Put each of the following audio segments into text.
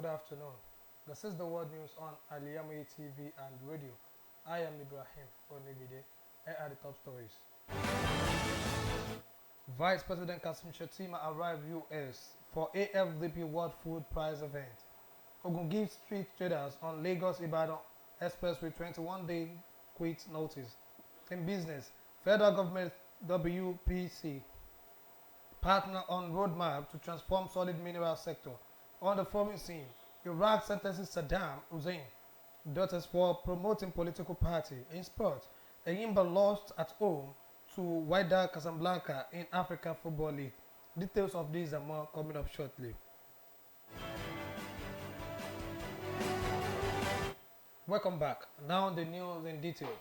Good afternoon. This is the world news on Al-IyamoyeTv and radio. I am Ibrahim Onigbinde. Here are the top stories. Vice President Kasim Shettima arrived US for AFDP World Food Prize event. Ogun gives street traders on Lagos-Ibadan Expressway 21-day quit notice. In business, federal government WPC partner on roadmap to transform solid mineral sector. On the foreign scene, Iraq sentences Saddam Hussein daughters for promoting political party. In sports, Eyimba lost at home to Wydad Casablanca in African Football League. Details of these and more coming up shortly. Welcome back. Now the news in detail.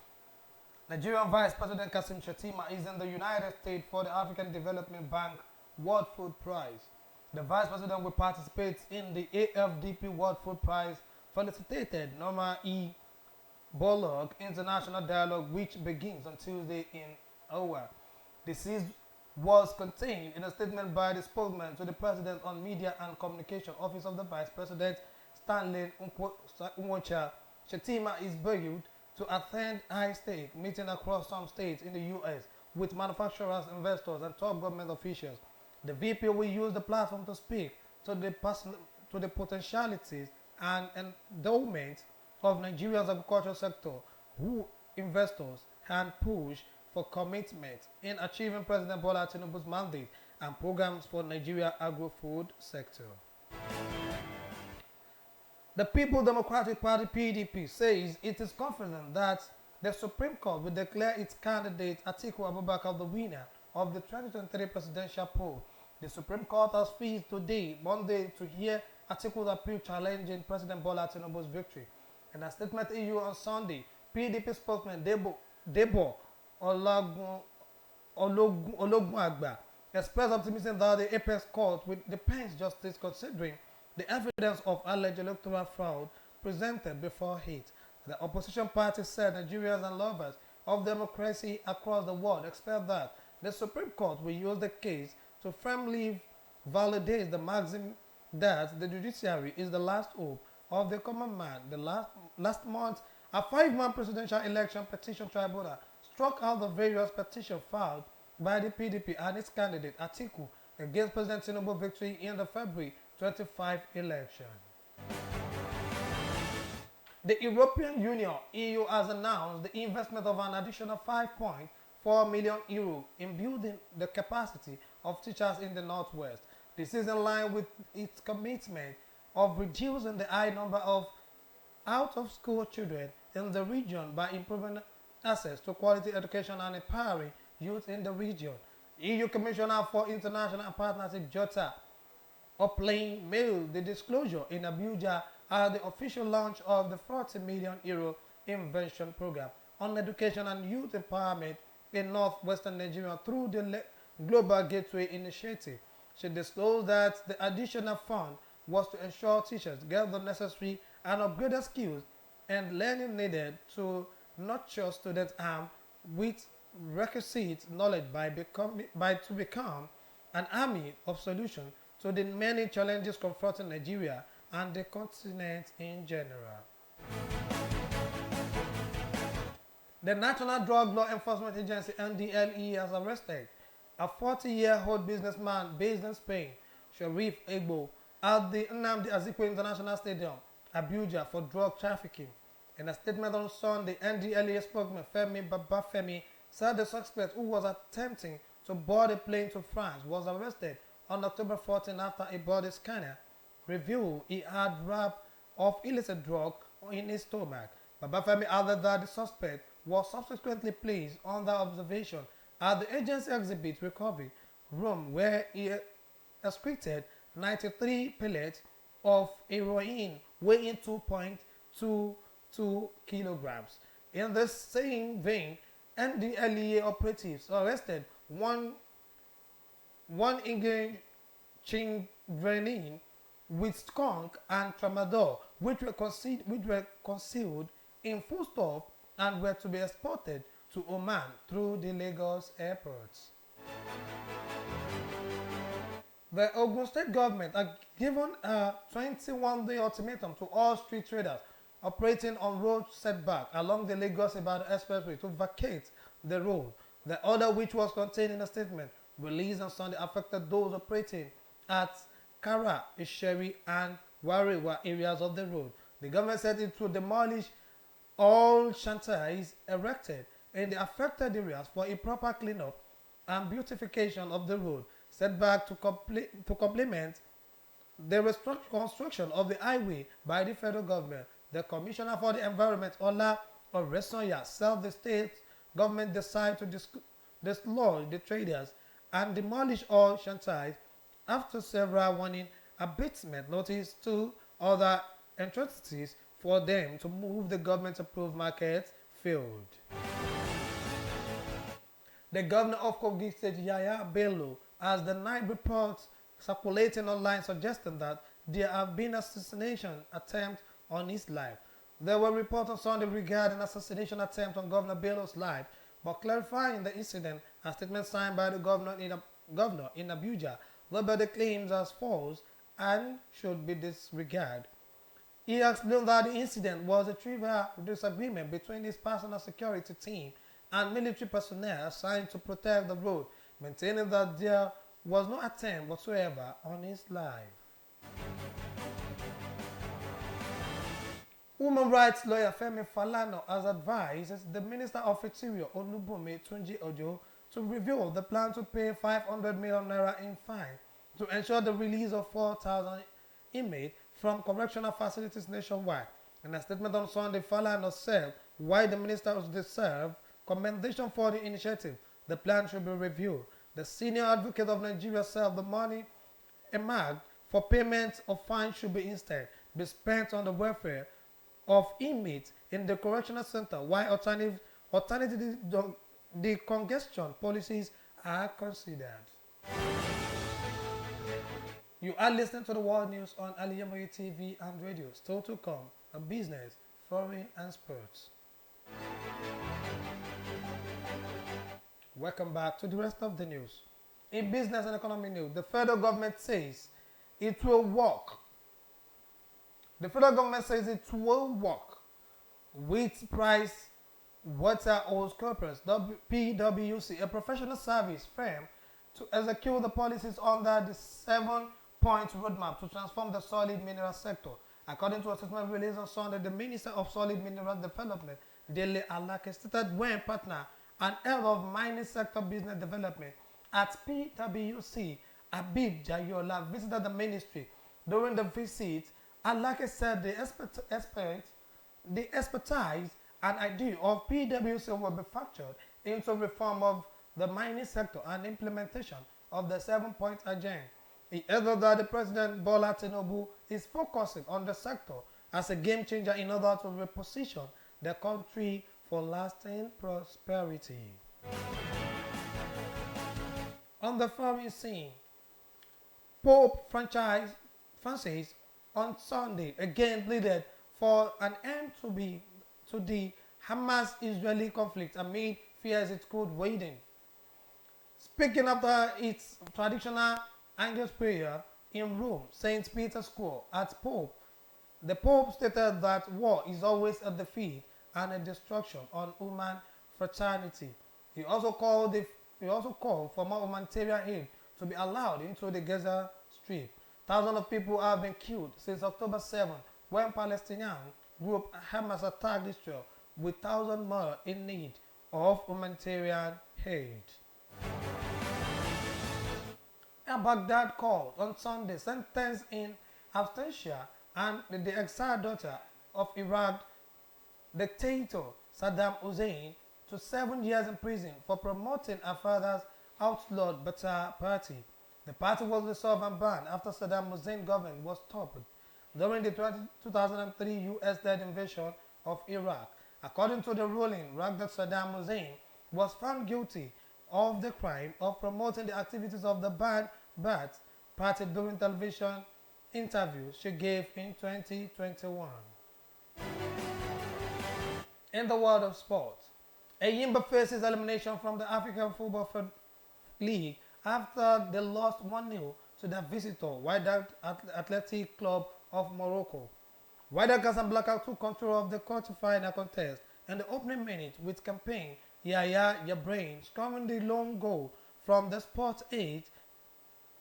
Nigerian Vice President Kasim Shettima is in the United States for the African Development Bank World Food Prize. The Vice President will participate in the AFDP World Food Prize felicitated Norma E. Borlaug International Dialogue, which begins on Tuesday in Owa. This was contained in a statement by the spokesman to the President on Media and Communication Office of the Vice President, Stanley Nwocha. Shettima is scheduled to attend high-stake meeting across some states in the U.S. with manufacturers, investors, and top government officials. The VP will use the platform to speak to the potentialities and endowment of Nigeria's agricultural sector, who investors and push for commitment in achieving President Bola Tinubu's mandate and programs for Nigeria agro-food sector. The People Democratic Party (PDP) says it is confident that the Supreme Court will declare its candidate Atiku Abubakar the winner of the 2023 presidential poll. The Supreme Court has fixed today, Monday, to hear Atiku's appeal challenging President Bola Tinubu's victory. In a statement issued on Sunday, PDP spokesman Debo Ologunagba expressed optimism that the Apex Court will dispense justice considering the evidence of alleged electoral fraud presented before it. The opposition party said Nigerians and lovers of democracy across the world expect that the Supreme Court will use the case to firmly validate the maxim that the judiciary is the last hope of the common man. Last month, a 5-man presidential election petition tribunal struck out the various petitions filed by the PDP and its candidate Atiku against President Tinubu's victory in the February 25 election. The European Union (EU) has announced the investment of an additional €5.4 million in building the capacity of teachers in the Northwest. This is in line with its commitment of reducing the high number of out-of-school children in the region by improving access to quality education and empowering youth in the region. EU Commissioner for International Partnership Jota Oplain mailed the disclosure in Abuja at the official launch of the €40 million Invention Program on Education and Youth Empowerment in northwestern Nigeria through the Global Gateway Initiative. She disclosed that the additional fund was to ensure teachers get the necessary and upgraded skills and learning needed to nurture students armed with requisite knowledge to become an army of solutions to the many challenges confronting Nigeria and the continent in general. The National Drug Law Enforcement Agency (NDLEA) has arrested a 40-year-old businessman based in Spain, Sharif Egbo, at the Nnamdi Azikiwe International Stadium, Abuja, for drug trafficking. In a statement on Sunday, NDLEA spokesman Femi Babafemi said the suspect, who was attempting to board a plane to France, was arrested on October 14 after a body scanner revealed he had wrap of illicit drug in his stomach. Babafemi added that the suspect was subsequently placed under observation at the agency exhibit recovery room, where he excreted 93 pellets of heroin weighing 2.22 kilograms. In the same vein, NDLEA operatives arrested one Ingrid Chingrenin with skunk and tramadol, which were concealed in foodstuff and were to be exported to Oman through the Lagos airport. The Ogun State government has given a 21-day ultimatum to all street traders operating on road setback along the Lagos-Ibadan Expressway to vacate the road. The order, which was contained in a statement released on Sunday, affected those operating at Kara, Isheri, and Warewa areas of the road. The government said it would demolish all shanties erected in the affected areas for a proper cleanup and beautification of the road setback to complement the reconstruction of the highway by the federal government. The Commissioner for the Environment, Ola Oresanya, said the state government decided to dislodge the traders and demolish all shanties after several warning abatement notices to other entities for them to move the government-approved market field. The governor of Kogi State, Yaya Bello, has denied reports circulating online suggesting that there have been assassination attempts on his life. There were reports on Sunday regarding assassination attempts on Governor Bello's life, but clarifying the incident, a statement signed by the governor in Abuja labeled the claims as false and should be disregarded. He explained that the incident was a trivial disagreement between his personal security team and military personnel assigned to protect the road, maintaining that there was no attempt whatsoever on his life. Human rights lawyer Femi Falana has advised the Minister of Interior Olubunmi Tunji Ojo to review the plan to pay 500 million naira in fine to ensure the release of 4,000 inmates from correctional facilities nationwide. In a statement on Sunday, Falana said while the minister deserved commendation for the initiative, the plan should be reviewed. The senior advocate of Nigeria said the money earmarked for payment of fines should be instead be spent on the welfare of inmates in the correctional center, while alternative decongestion policies are considered. You are listening to the world news on Al-IyamoyeTv and radio. Still to come, a business, foreign and sports. Welcome back to the rest of the news. In business and economy news, the federal government says it will work. The federal government says it will work with Price Waterhouse Coopers, PwC, a professional service firm, to execute the policies under the 7-point roadmap to transform the solid mineral sector. According to a statement released on Sunday, the Minister of Solid Mineral Development, Dele Alake, stated when partner and head of mining sector business development at PwC, Abib Jayola, visited the ministry. During the visit, Alake said the expertise and idea of PwC will be factored into reform of the mining sector and implementation of the 7-point agenda. He added that the President Bola Tinubu is focusing on the sector as a game changer in order to reposition the country for lasting prosperity. On the foreign scene, Pope Francis on Sunday again pleaded for an end to the Hamas-Israeli conflict amid fears it could widen. Speaking after its traditional Angelus prayer in Rome, St. Peter's Square at Pope, the Pope stated that war is always a defeat and a destruction on human fraternity. He also called for more humanitarian aid to be allowed into the Gaza Strip. Thousands of people have been killed since October 7, when Palestinian group Hamas attacked Israel, with thousands more in need of humanitarian aid. A Baghdad court on Sunday sentenced in absentia and the exiled daughter of Iraq dictator Saddam Hussein to 7 years in prison for promoting her father's outlawed Ba'ath Party. The party was dissolved and banned after Saddam Hussein's government was toppled during the 2003 U.S.-led invasion of Iraq. According to the ruling, Saddam Hussein was found guilty of the crime of promoting the activities of the Ba'ath Party during television interviews she gave in 2021. In the world of sports, Enyimba faces elimination from the African Football League after they lost 1-0 to their visitor, Wydad Athletic Club of Morocco. Wydad Casablanca took control of the quarter-final contest in the opening minute with campaign Ibrahim scoring the lone goal from the spot 8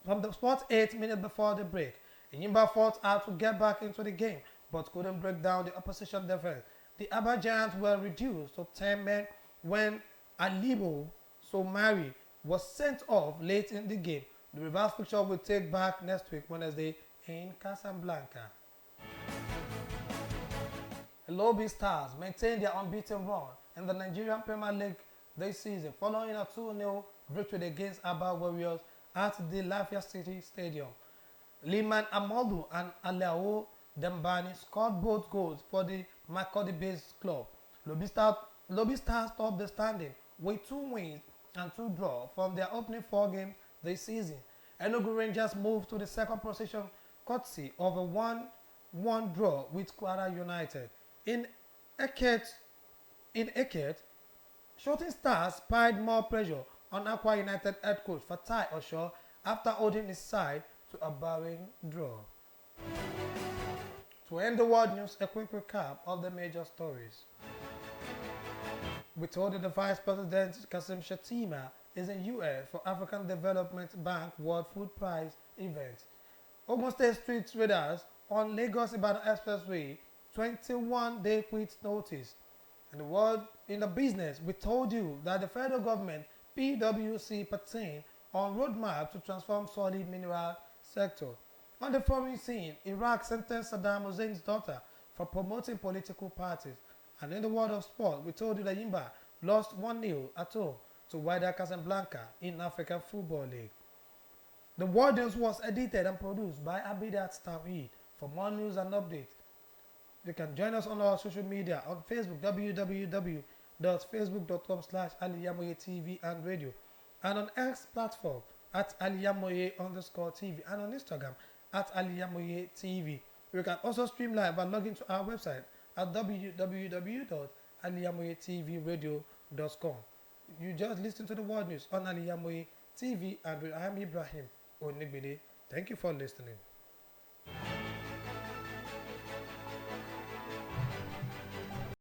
minutes before the break. Enyimba fought hard to get back into the game but couldn't break down the opposition defense. The Aba Giants were reduced to 10 men when Alibo Somari was sent off late in the game. The reverse fixture will take back next week Wednesday in Casablanca. The Lobby Stars maintained their unbeaten run in the Nigerian Premier League this season following a 2-0 victory against Aba Warriors at the Lafayette City Stadium. Liman Amodu and Alao Dembani scored both goals for the Makurdi-based club. Lobby Stars topped the standing with 2 wins and 2 draws from their opening 4 games this season. Enugu Rangers moved to the second position courtesy of a 1-1 draw with Kwara United. In Eket, Shooting Stars piled more pressure on Aqua United head coach Fatai Osho after holding his side to a barren draw. To end the world news, a quick recap of the major stories. We told you the Vice President Kassim Shettima is in US for African Development Bank World Food Prize event. Ogun State street raiders on Lagos-Ibadan Expressway, 21-day quit notice. In the business, we told you that the federal government PWC pertain on roadmap to transform solid mineral sector. On the foreign scene, Iraq sentenced Saddam Hussein's daughter for promoting political parties. And in the world of sport, we told you that Yimba lost 1-0 at home to Wydad Casablanca in African Football League. The World News was edited and produced by Abidat Tawheed. For more news and updates, you can join us on our social media on Facebook, www.facebook.com/Al-IyamoyeTV and radio, and on X platform at Al-IyamoyeTV and on Instagram at Al-IyamoyeTV. You can also stream live and log into our website at www.aliyamoyetvradio.com. You just listen to the world news on Al-IyamoyeTV and I am Ibrahim Onigbinde. Thank you for listening.